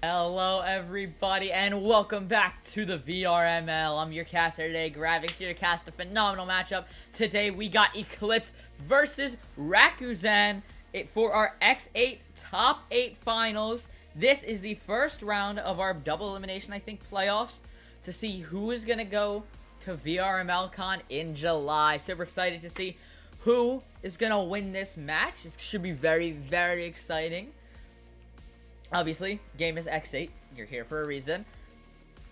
Hello everybody and welcome back to the VRML. I'm your caster today, Gravix, here to cast a phenomenal matchup. Today we got Eclipse versus Rakuzan for our X8 top 8 finals. This is the first round of our double elimination, I think, playoffs to see who is going to go to VRML Con in July. Super excited to see who is going to win this match. It should be very, very exciting. Obviously, game is X8. You're here for a reason.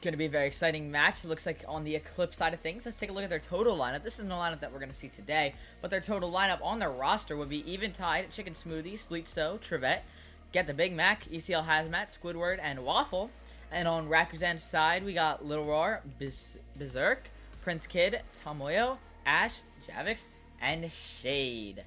Going to be a very exciting match. It looks like on the Eclipse side of things. Let's take a look at their total lineup. This isn't the lineup that we're going to see today, but their total lineup on their roster would be Eventide, Chicken Smoothie, Sleet So, Trevette, Get the Big Mac, ECL Hazmat, Squidward, and Waffle. And on Rakuzan's side, we got Little Roar, Berserk, Prince Kid, Tomoyo, Ash, Javix, and Shade.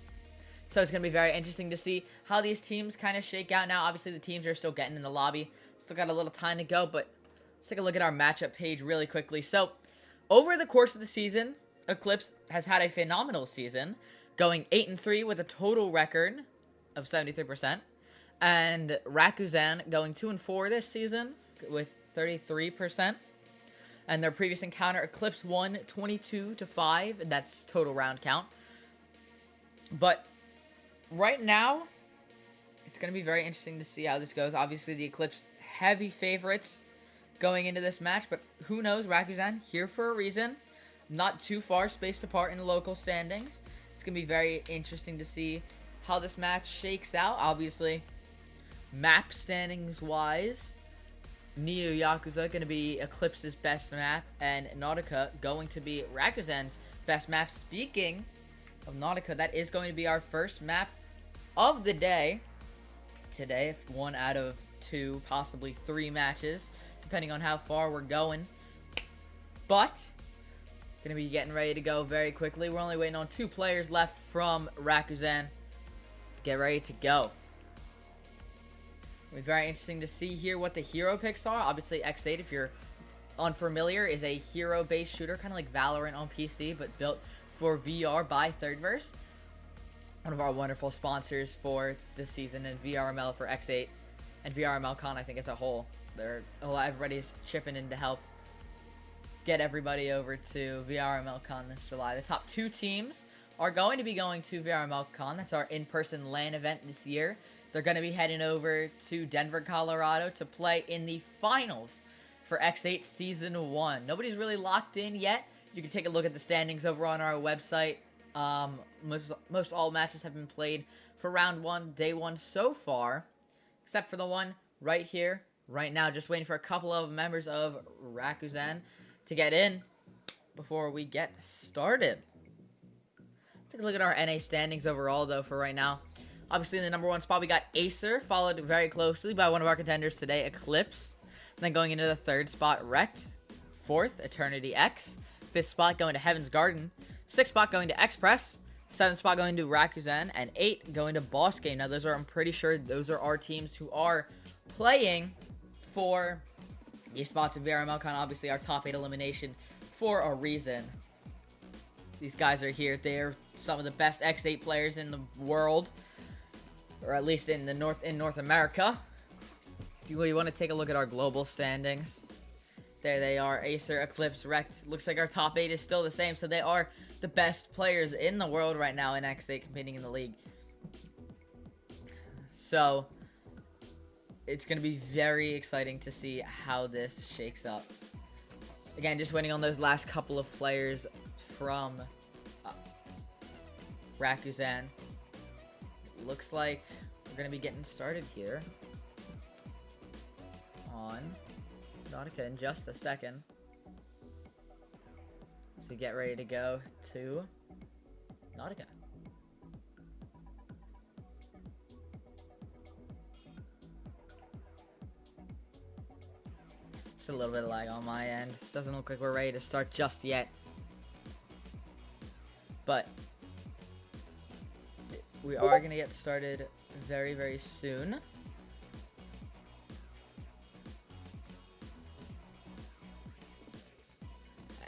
So it's going to be very interesting to see how these teams kind of shake out now. Obviously, the teams are still getting in the lobby. Still got a little time to go, but let's take a look at our matchup page really quickly. So, over the course of the season, Eclipse has had a phenomenal season, going 8-3 with a total record of 73%. And Rakuzan going 2-4 this season with 33%. And their previous encounter, Eclipse won 22-5, and that's total round count. But right now, it's going to be very interesting to see how this goes. Obviously, the Eclipse heavy favorites going into this match, but who knows? Rakuzan here for a reason. Not too far spaced apart in the local standings. It's going to be very interesting to see how this match shakes out. Obviously, map standings-wise, Neo Yakuza going to be Eclipse's best map, and Nautica going to be Rakuzan's best map. Speaking of Nautica, that is going to be our first map of the day today, if 1 out of 2, possibly 3 matches, depending on how far we're going. But gonna be getting ready to go very quickly. We're only waiting on 2 players left from Rakuzan to get ready to go. It'll be very interesting to see here what the hero picks are. Obviously, X8, if you're unfamiliar, is a hero-based shooter, kind of like Valorant on PC, but built for VR by Thirdverse. One of our wonderful sponsors for this season, and VRML for X8 and VRML Con, I think, as a whole. Everybody's chipping in to help get everybody over to VRML Con this July. The top 2 teams are going to be going to VRML Con. That's our in-person LAN event this year. They're going to be heading over to Denver, Colorado to play in the finals for X8 Season 1. Nobody's really locked in yet. You can take a look at the standings over on our website. Most all matches have been played for round 1, day 1 so far, except for the one right here, right now. Just waiting for a couple of members of Rakuzan to get in before we get started. Let's take a look at our NA standings overall, though, for right now. Obviously, in the number 1 spot, we got Acer, followed very closely by one of our contenders today, Eclipse. And then going into the 3rd spot, Wrecked. 4th, Eternity X. 5th spot going to Heaven's Garden. 6th spot going to Express, 7th spot going to Rakuzan, and 8 going to Boss Game. Now, I'm pretty sure those are our teams who are playing for these spots in VRML Con. Obviously, our top 8 elimination for a reason. These guys are here. They're some of the best X8 players in the world, or at least in North America. If you want to take a look at our global standings, there they are. Acer, Eclipse, Wrecked. Looks like our top 8 is still the same, so they are the best players in the world right now in X8 competing in the league. So it's going to be very exciting to see how this shakes up. Again, just waiting on those last couple of players from Rakuzan. Looks like we're going to be getting started here on Nautica in just a second. So get ready to go to Nautica. Just a little bit of lag on my end. Doesn't look like we're ready to start just yet. But we are going to get started very, very soon.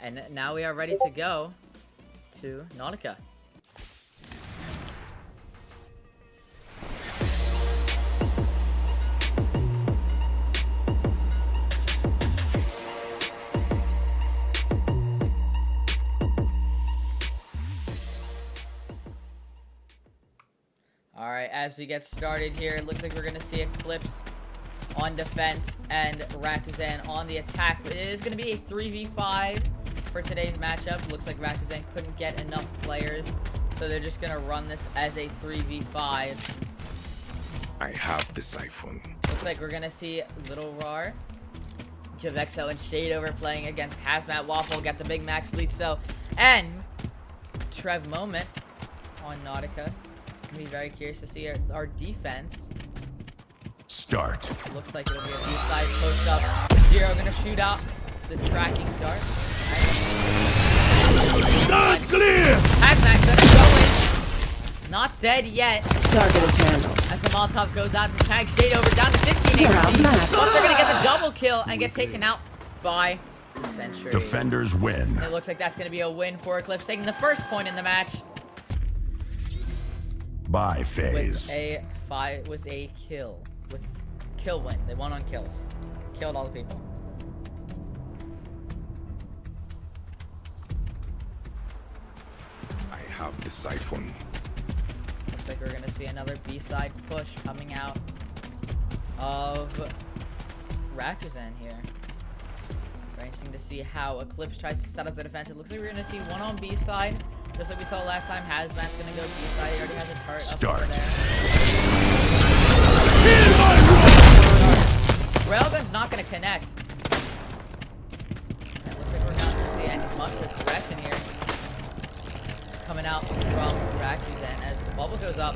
And now we are ready to go to Nautica. Alright, as we get started here, it looks like we're going to see Eclipse on defense and Rakuzan on the attack. It is going to be a 3v5 for today's matchup. Looks like Rakuzan couldn't get enough players, so they're just going to run this as a 3v5. I have the siphon. Looks like we're going to see Little Rar, Javexo, and Shadeover playing against Hazmat. Waffle get the Big Max lead, so, and Trev Moment on Nautica. I'm be very curious to see our defense. Start. Looks like it'll be a B-side post up. Zero gonna shoot out the tracking dart. Not clear! Hazmat gonna go in. Not dead yet. Target is handled. As the Molotov goes out to tag Shadeover down to 15 HP. But they're gonna get the double kill and get taken out by the Sentry. Defenders win. It looks like that's gonna be a win for Eclipse, taking the first point in the match. Bye phase. With a kill. With kill win. They won on kills. Killed all the people. I have the siphon. Looks like we're gonna see another B-side push coming out of Rakuzan here. Very interesting to see how Eclipse tries to set up the defense. It looks like we're gonna see one on B-side. Just like we saw last time, Hazmat's gonna go B-side. He already has a turret up over there. Railgun's not gonna connect. And it looks like we're not gonna see any much aggression here coming out from Rakuzan as the bubble goes up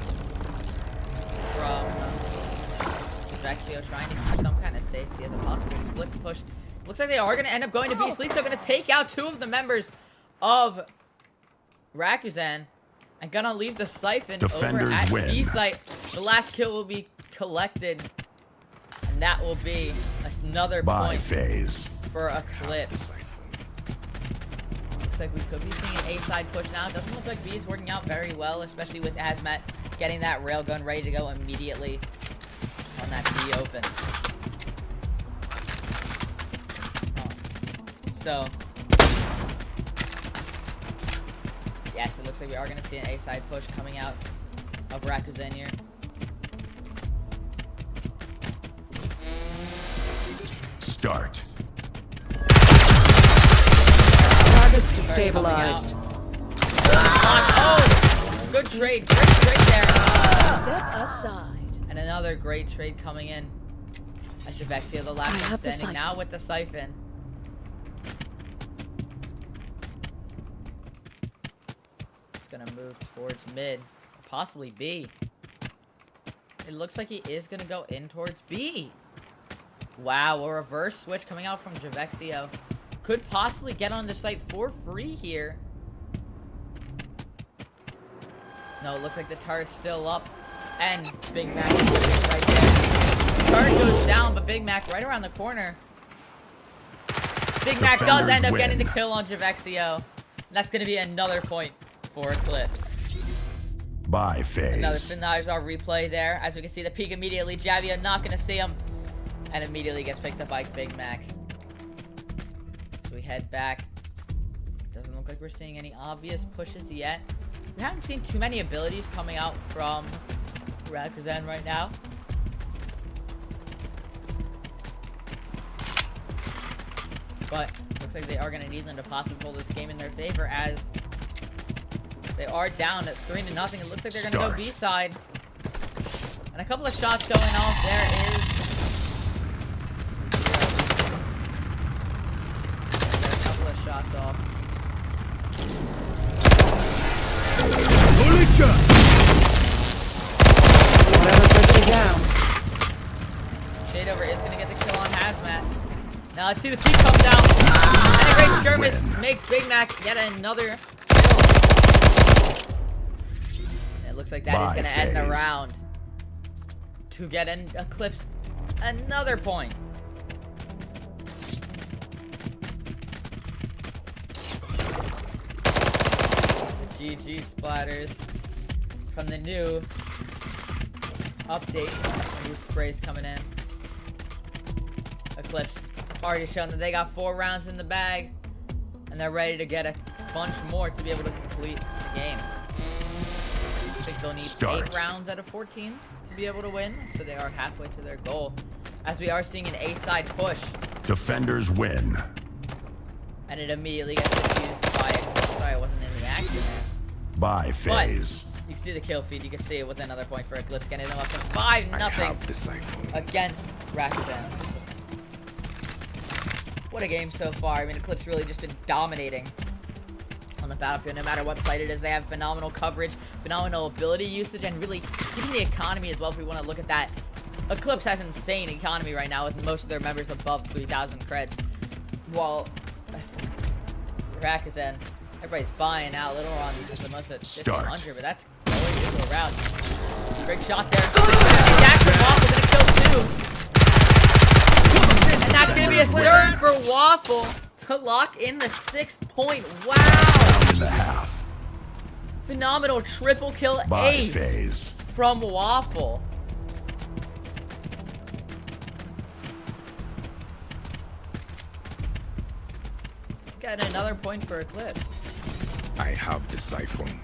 from Vexio, trying to keep some kind of safety as a possible split push. Looks like they are gonna end up going to B. Sleep, so gonna take out two of the members of Rakuzan and gonna leave the siphon Defenders over at win. B site. The last kill will be collected, and that will be another Bye point phase. for Eclipse. Looks like we could be seeing an A side push now. It doesn't look like B is working out very well, especially with Hazmat getting that railgun ready to go immediately on that B open. So, yes, it looks like we are going to see an A-side push coming out of Rakuzan here. Start. Targets destabilized. Oh, good trade. Great trade there. Step aside. And another great trade coming in. As Javexio, the last one standing now with the siphon. Gonna move towards mid, possibly B. It looks like he is gonna go in towards B. Wow, a reverse switch coming out from Javexio. Could possibly get on the site for free here. No, it looks like the turret's still up. And Big Mac is right there. The turret goes down, but Big Mac right around the corner. Big Mac does end up getting the kill on Javexio. And that's gonna be another point for Eclipse. Bye phase. Another Finizar replay there. As we can see, the peek immediately. Javia not going to see him. And immediately gets picked up by Big Mac. So we head back. Doesn't look like we're seeing any obvious pushes yet. We haven't seen too many abilities coming out from Rakuzan right now. But looks like they are going to need them to possibly pull this game in their favor as they are down at 3-0. It looks like they're going to go B-side. And a couple of shots going off. There is a couple of shots off. Whatever puts you down. Shadeover is going to get the kill on Hazmat. Now let's see the peak comes out. And a great skirmish makes Big Mac yet another. It looks like that is going to end the round. To get an Eclipse another point. The GG splatters from the new update. New sprays coming in. Eclipse already shown that they got 4 rounds in the bag. And they're ready to get a bunch more to be able to complete the game. still need Start. 8 rounds out of 14 to be able to win, so they are halfway to their goal. As we are seeing an A-side push, Defenders win. and it immediately gets diffused by it. Sorry, I wasn't in the action there. By phase. You can see the kill feed. You can see it with another point for Eclipse, getting them up to I 5-0 have the siphon. against Rakuten. What a game so far. I mean, Eclipse really just been dominating on the battlefield. No matter what site it is, they have phenomenal coverage, phenomenal ability usage, and really keeping the economy as well if we want to look at that. Eclipse has insane economy right now with most of their members above 3,000 creds. While Rakuten, everybody's buying out. Little Ron is the most at 1,500, but that's going into a round. Great shot there. Jackson Waffle gonna kill 2. And that's gonna be a third for Waffle to lock in the 6th point. Wow! In the half. Phenomenal triple kill By ace phase. from Waffle. Got another point for Eclipse. I have the siphon.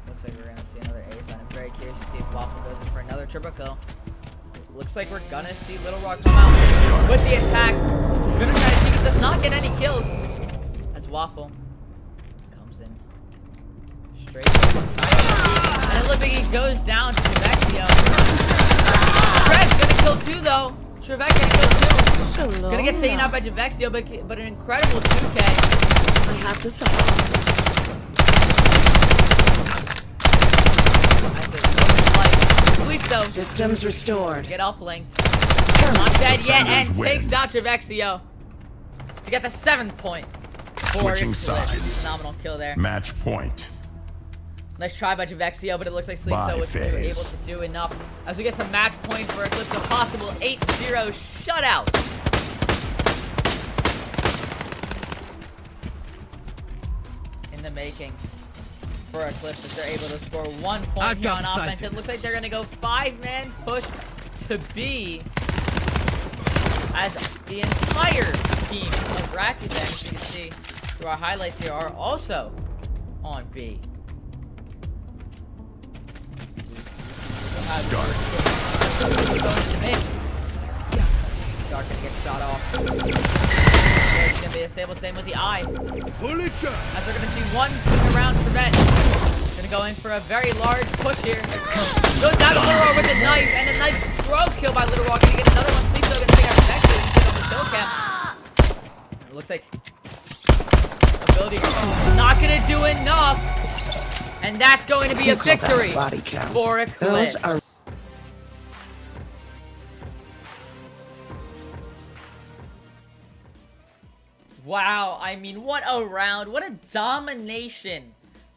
Looks like we're gonna see another ace, and I'm very curious to see if Waffle goes in for another triple kill. Looks like we're gonna see Little Rock come out with the attack. Riverside Chica does not get any kills as Waffle comes in straight. And it looks like he goes down to Vexio. Fred's gonna kill 2 though. Trevec gonna kill 2. Gonna get taken out by Javexio, but an incredible 2K. I have the sight. Systems restored. Get uplinked. Not dead yet, and takes out Javexio to get the 7th point. Switching sides. Phenomenal kill there. Match point. Nice try by Javexio, but it looks like Sleepso was able to do enough. As we get some match point for Eclipse, a possible 8-0 shutout. In the making for Eclipse as they're able to score 1 point here on offense. It looks like they're going to go 5-man push to B as the entire team of Rakuten, as you can see through our highlights here, are also on B. Start. Dark gonna get shot off. It's gonna be a stable, same with the eye. As they're gonna see one swing around prevent. Gonna go in for a very large push here. Goes down to Little Rock with a knife, and a knife throw kill by Little Rock. Gonna get another one. Sleepso gonna take out the next one and get on the kill cam. It looks like ability not gonna do enough. And that's going to be a victory for Eclipse. Wow, I mean, what a round. What a domination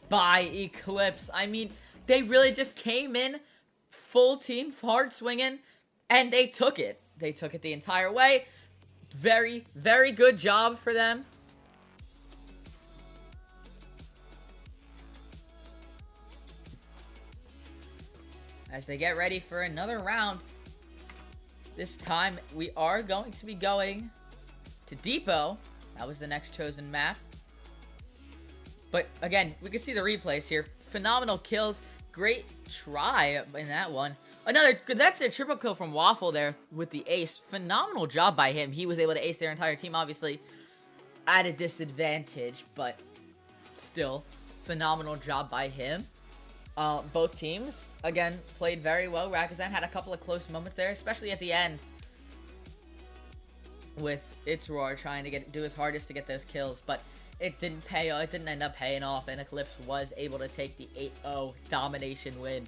by Eclipse. I mean, they really just came in full team, hard swinging, and they took it. They took it the entire way. Very, very good job for them. As they get ready for another round. This time, we are going to be going to Depot. That was the next chosen map. But again, we can see the replays here. Phenomenal kills. Great try in that one. That's a triple kill from Waffle there with the ace. Phenomenal job by him. He was able to ace their entire team, obviously at a disadvantage, but still, phenomenal job by him. Both teams, again, played very well. Rakuten had a couple of close moments there, especially at the end with its Roar trying to do his hardest to get those kills, but it didn't pay. It didn't end up paying off, and Eclipse was able to take the 8-0 domination win.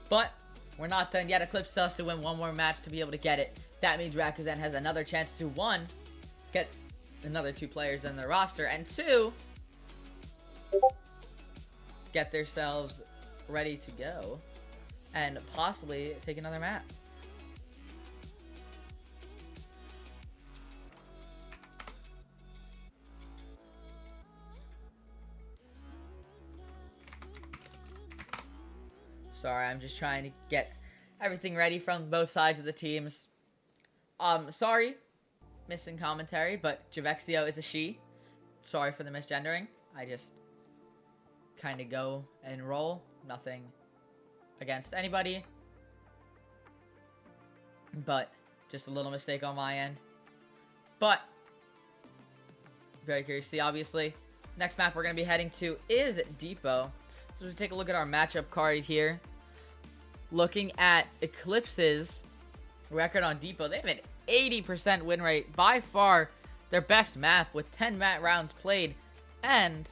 But we're not done yet. Eclipse still has to win one more match to be able to get it. That means Rakuten has another chance to, 1, get another 2 players in their roster, and 2, get themselves ready to go and possibly take another map. Sorry, I'm just trying to get everything ready from both sides of the teams. Sorry, missing commentary, but Javexio is a she. Sorry for the misgendering. I just kind of go and roll. Nothing against anybody. But just a little mistake on my end. But very curious to see, obviously. Next map we're going to be heading to is Depot. So we take a look at our matchup card here. Looking at Eclipse's record on Depot, they have an 80% win rate. By far their best map with 10 rounds played and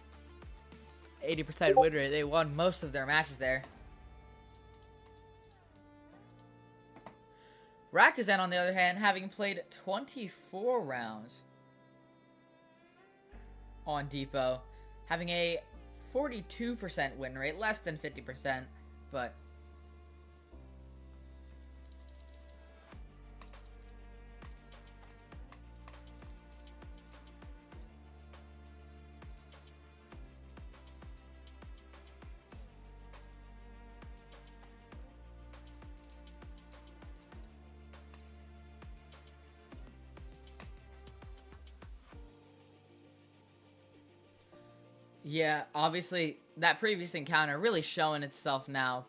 80% win rate. They won most of their matches there. Rakuten, on the other hand, having played 24 rounds on Depot, having a 42% win rate, less than 50%, but yeah, obviously, that previous encounter really showing itself now.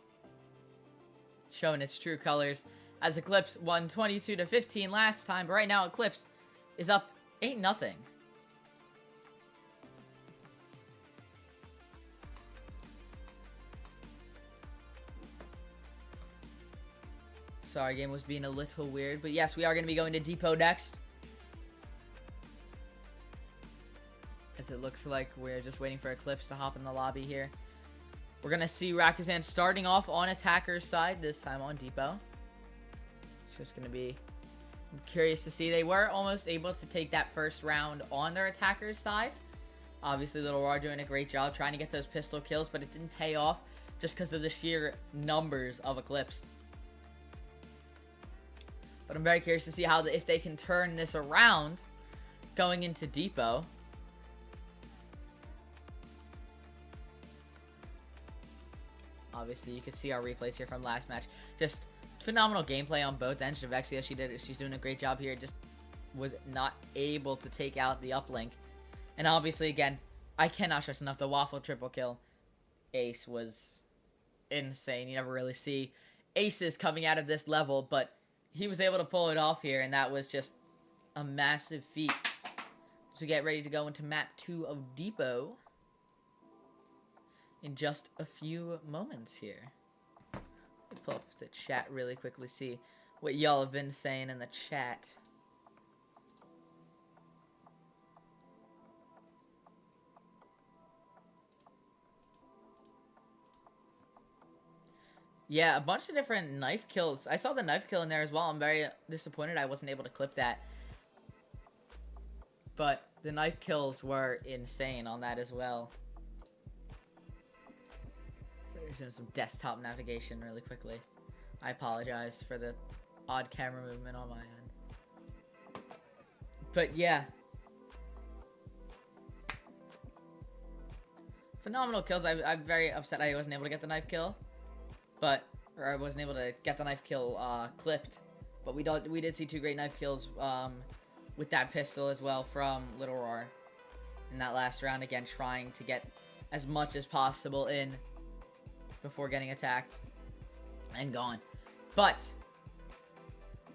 Showing its true colors. As Eclipse won 22-15 last time, but right now Eclipse is up 8-0. Sorry, game was being a little weird, but yes, we are going to be going to Depot next. As it looks like we're just waiting for Eclipse to hop in the lobby here. We're going to see Rakuten starting off on attacker's side, this time on Depot. It's just going to be curious to see. They were almost able to take that first round on their attacker's side. Obviously, Little Raw doing a great job trying to get those pistol kills, but it didn't pay off just because of the sheer numbers of Eclipse. But I'm very curious to see how if they can turn this around going into Depot. Obviously, you can see our replays here from last match. Just phenomenal gameplay on both ends. Javexia, she's doing a great job here. Just was not able to take out the uplink. And obviously, again, I cannot stress enough, the Waffle triple kill ace was insane. You never really see aces coming out of this level, but he was able to pull it off here, and that was just a massive feat. So we get ready to go into map 2 of Depot in just a few moments here. Let me pull up the chat really quickly, see what y'all have been saying in the chat. Yeah, a bunch of different knife kills. I saw the knife kill in there as well. I'm very disappointed I wasn't able to clip that. But the knife kills were insane on that as well. So we're doing some desktop navigation really quickly. I apologize for the odd camera movement on my end. But yeah. Phenomenal kills. I'm very upset I wasn't able to get the knife kill. Or I wasn't able to get the knife kill clipped. But we did see 2 great knife kills with that pistol as well from Little Roar in that last round. Again, trying to get as much as possible in before getting attacked and gone. But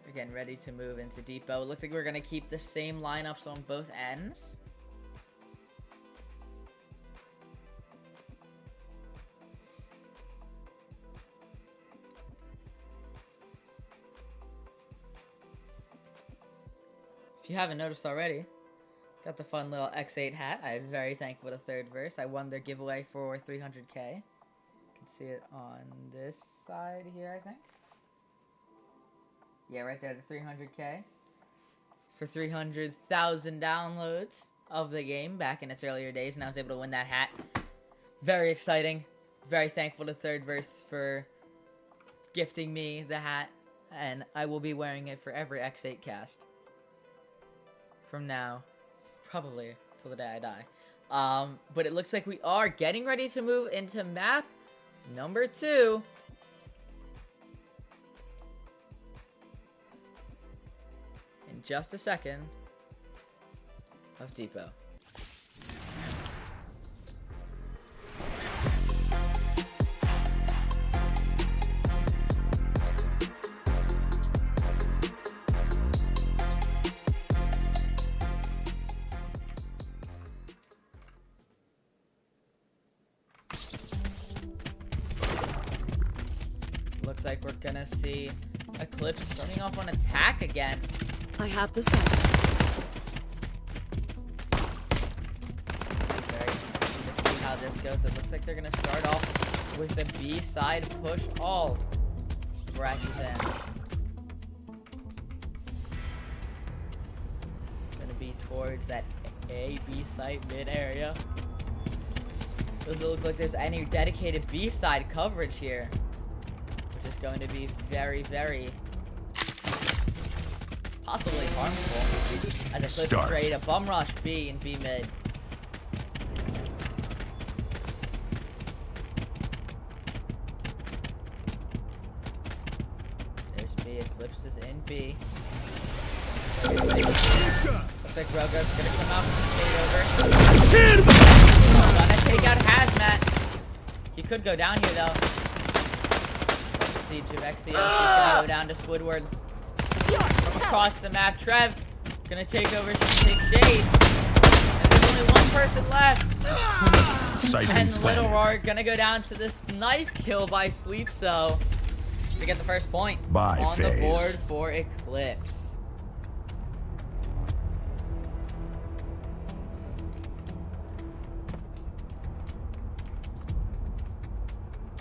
we're getting ready to move into Depot. It looks like we're going to keep the same lineups on both ends. If you haven't noticed already, got the fun little X8 hat. I'm very thankful for the third verse. I won their giveaway for 300k. You can see it on this side here, I think. Yeah, right there, the 300k. For 300,000 downloads of the game back in its earlier days, and I was able to win that hat. Very exciting. Very thankful to Third Verse for gifting me the hat, and I will be wearing it for every X8 cast. From now, probably till the day I die. But it looks like we are getting ready to move into map number 2. just a second of Depot. Looks like we're gonna see Eclipse starting off on attack again. I have the site. Very interesting to see how this goes. It looks like they're gonna start off with the B side push all. Rakuten. Gonna be towards that A B site mid area. Doesn't look like there's any dedicated B side coverage here, which is going to be very, very possibly harmful. As a clip straight, a bum rush B and B mid. There's B. Eclipse is in B. Looks like Rogo's gonna come out from the shade over. Gonna take out Hazmat. He could go down here though. Let's see, Javexio. He's gonna go down to Squidward. Across the map, Trev gonna take over some big shade. And there's only one person left. And Little Roar gonna go down to this knife kill by Sleep So to get the first point on the board for Eclipse.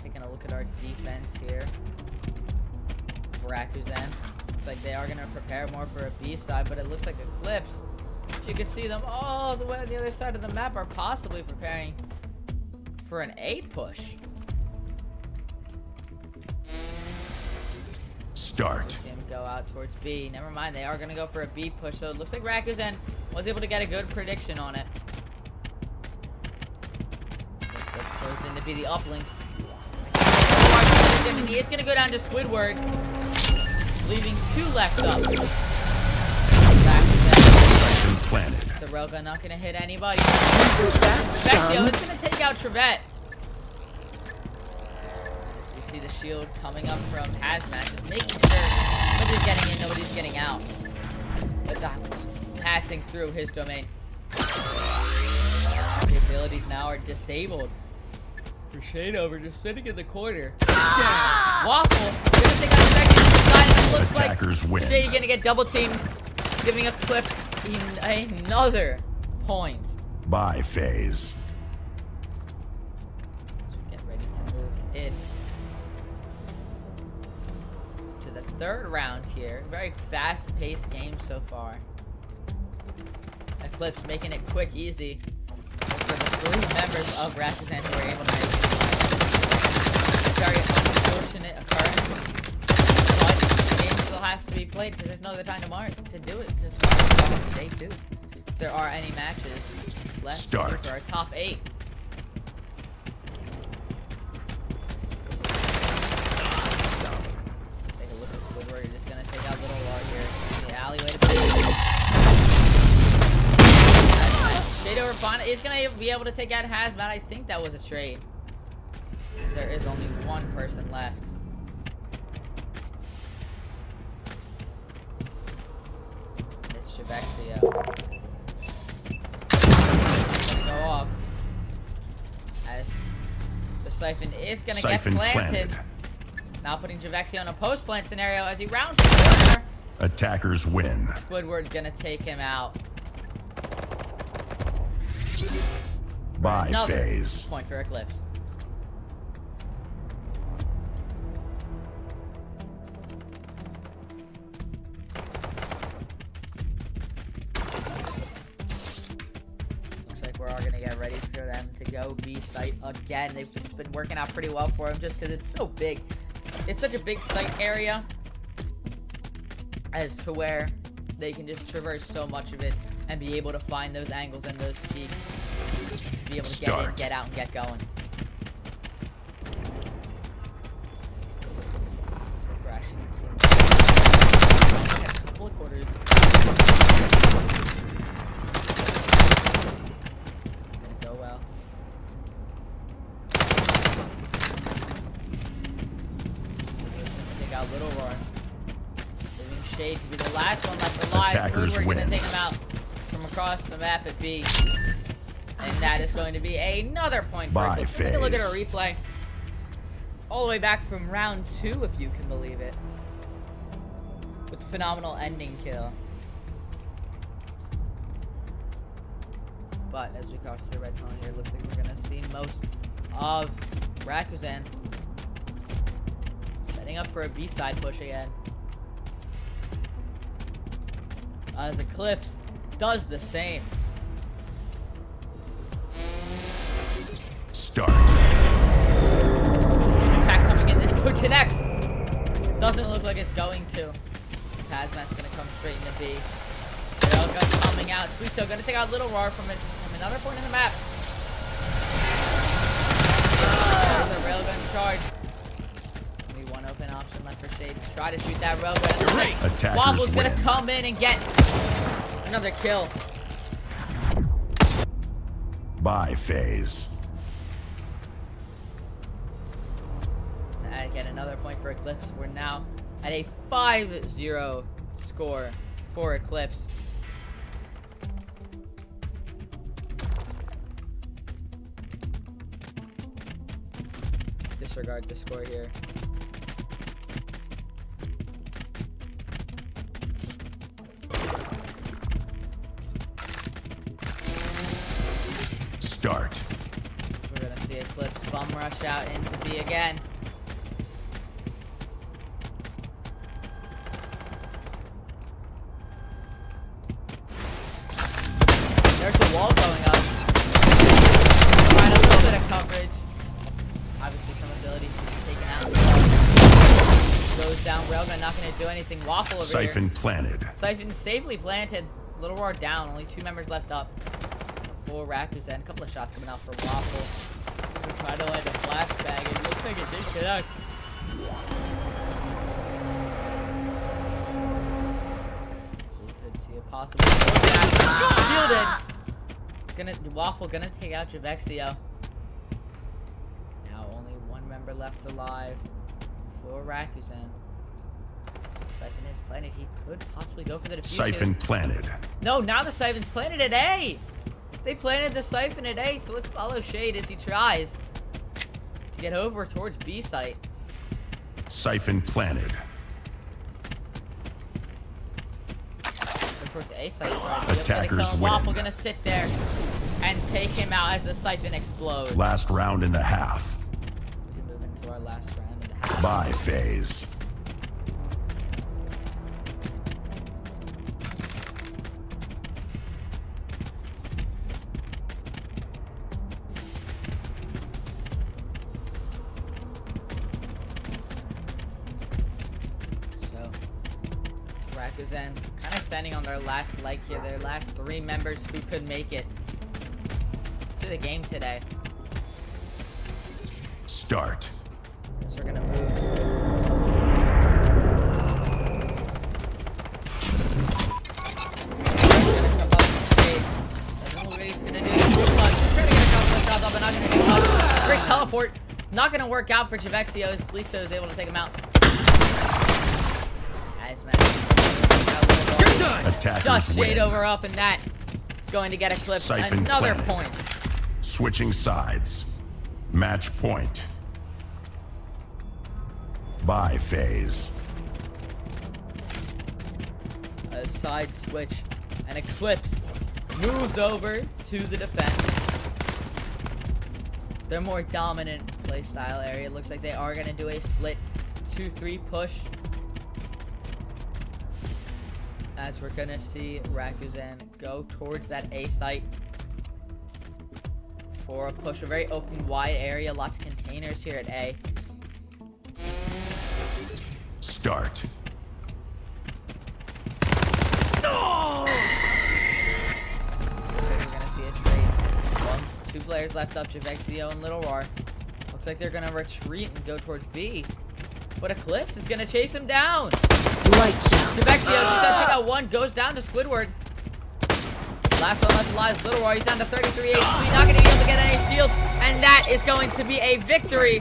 Taking a look at our defense here. Rakuten. Looks like they are going to prepare more for a B side, but it looks like Eclipse, if you can see them all the way on the other side of the map, are possibly preparing for an A push. Start. See him go out towards B. Never mind, they are going to go for a B push, so it looks like Rakuten was able to get a good prediction on it. Eclipse goes in to be the uplink. And he is going to go down to Squidward, leaving 2 left up. The Roga not going to hit anybody. Vexio is going to take out Trevette. As we see the shield coming up from Hazmat, just making sure nobody's getting in, nobody's getting out. But not passing through his domain. The abilities now are disabled. For Shadeover just sitting in the corner. Waffle gonna take out a second side, and it looks Attackers like Shade gonna get double teamed, giving Eclipse another point. Bye phase. So we get ready to move in to the 3rd round here. Very fast-paced game so far. Eclipse making it quick, easy. For the 3 members of Rakuten who were able to make it. Very unfortunate occurrence, but the game still has to be played because there's no other time to do it because it's day 2. If there are any matches left for our top 8. Take a look at Squidward. You're just gonna take out Little Roar here in the alleyway to Shadow Rapana is gonna be able to take out Hazmat. I think that was a trade. Because there is only one person left. It's Shabexio. Gonna go off. As the Siphon is gonna get planted. Now putting Javexio in a post plant scenario as he rounds the corner. Attackers win. Squidward gonna take him out. Bye phase. Point for Eclipse. Looks like we're all gonna get ready for them to go B site again. It's been working out pretty well for them just because it's so big. It's such a big site area as to where they can just traverse so much of it and be able to find those angles and those peaks to be able to get in, get out, and get going. couple of quarters. Gonna go well. Take out Little Roar. Leaving Shade to be the last one left alive. Attackers We're win. gonna take him out from across the map at B. And that is going to be another point for Eclipse. Let's take a look at our replay. All the way back from round 2, if you can believe it. With the phenomenal ending kill. But as we cross the red tunnel here, looks like we're gonna see most of Rakuzan setting up for a B-side push again. As Eclipse does the same. Start. Attack coming in. This could connect. Doesn't look like it's going to. Hazmat's gonna come straight into B. Railgun coming out. Sweeto gonna take out Little Roar from another point in the map. There's a railgun charge. Only one open option left for Shade to try to shoot that railgun. Attackers Wobble's gonna win. come in and get another kill. Bye phase. Get another point for Eclipse. We're now at a 5-0 score for Eclipse. Disregard the score here. Start. We're gonna see Eclipse bum rush out into B again. There's the wall going up. Trying a little bit of coverage. Obviously some abilities to be taken out. Goes down. Railgun not going to do anything. Waffle over Siphon here. planted. Siphon safely planted. Little Roar down. Only 2 members left up. For Rakuzan. A couple of shots coming out for Waffle. We're trying to light a flashbang. It looks like it did connect. So we could see a possible shielded. Waffle gonna take out Javexio. Now only 1 member left alive for Rakuzan. Siphon is planted. He could possibly go for the defuse. Siphon planted. No, now the Siphon's planted at A. They planted the Siphon at A, so let's follow Shade as he tries to get over towards B site. Siphon planted. Towards the A site. Attackers win. Waffle gonna sit there and take him out as the Siphon explodes. Last round in the half. We move into our last round and a half. Bye phase. So, Rakuzan kind of standing on their last leg here. Their last 3 members who could make it to the game today. Start. So we're gonna move. Gonna come up and Shade. Doesn't look like he's gonna do too much. He's trying to get a couple of shots off, but not gonna do much. Great teleport. Not gonna work out for Javexio. Sleepso is able to take him out. Nice, man. Attackers Just win. Shade over up, and that is going to get Eclipse Siphon another planted. point. Switching sides. Match point. Bye phase. A side switch, and Eclipse moves over to the defense. Their more dominant playstyle area. Looks like they are going to do a split 2-3 push. As we're going to see Rakuzan go towards that A site for a push. A very open, wide area. Lots of containers here at A. Start. We're gonna see a trade. 2 players left up, Javexio and Little Roar. Looks like they're gonna retreat and go towards B. But Eclipse is gonna chase him down. Lights out. Quebeccio, he's gonna take out one, goes down to Squidward. Last one left alive is Little Roy. He's down to 33 HP. Not gonna be able to get any shields. And that is going to be a victory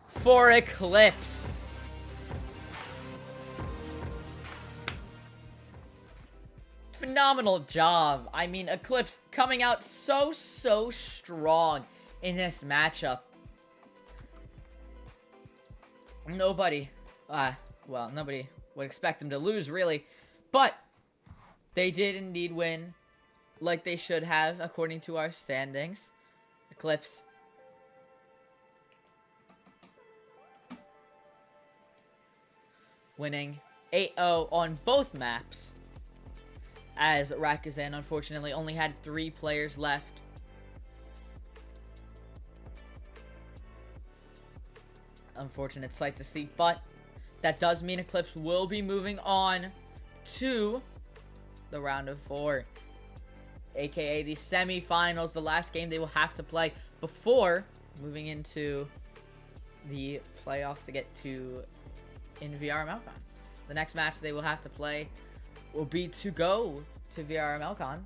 for Eclipse. Phenomenal job. I mean, Eclipse coming out so strong in this matchup. Nobody would expect them to lose, really. But they did indeed win, like they should have, according to our standings. Eclipse winning 8-0 on both maps, as Rakuzan unfortunately only had 3 players left. Unfortunate sight to see, but that does mean Eclipse will be moving on to the round of 4, aka the semi-finals, the last game they will have to play before moving into the playoffs to get to in VRML Con. The next match they will have to play will be to go to VRML Con,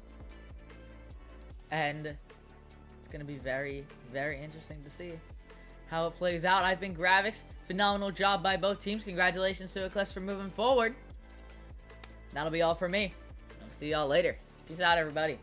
and it's going to be very interesting to see how it plays out. I've been Gravix. Phenomenal job by both teams. Congratulations to Eclipse for moving forward. That'll be all for me. I'll see y'all later. Peace out, everybody.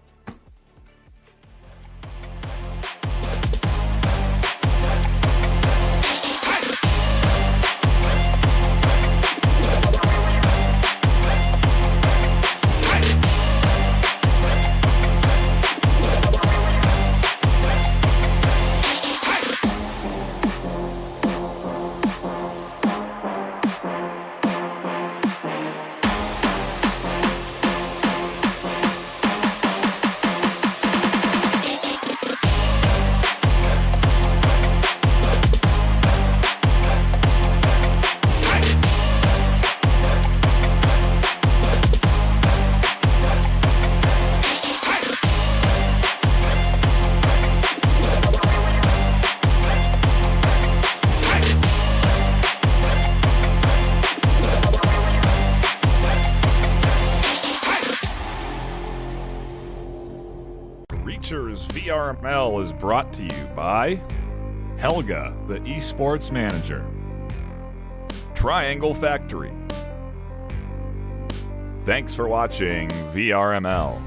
Reachers VRML is brought to you by Helga, the esports manager, Triangle Factory. Thanks for watching VRML.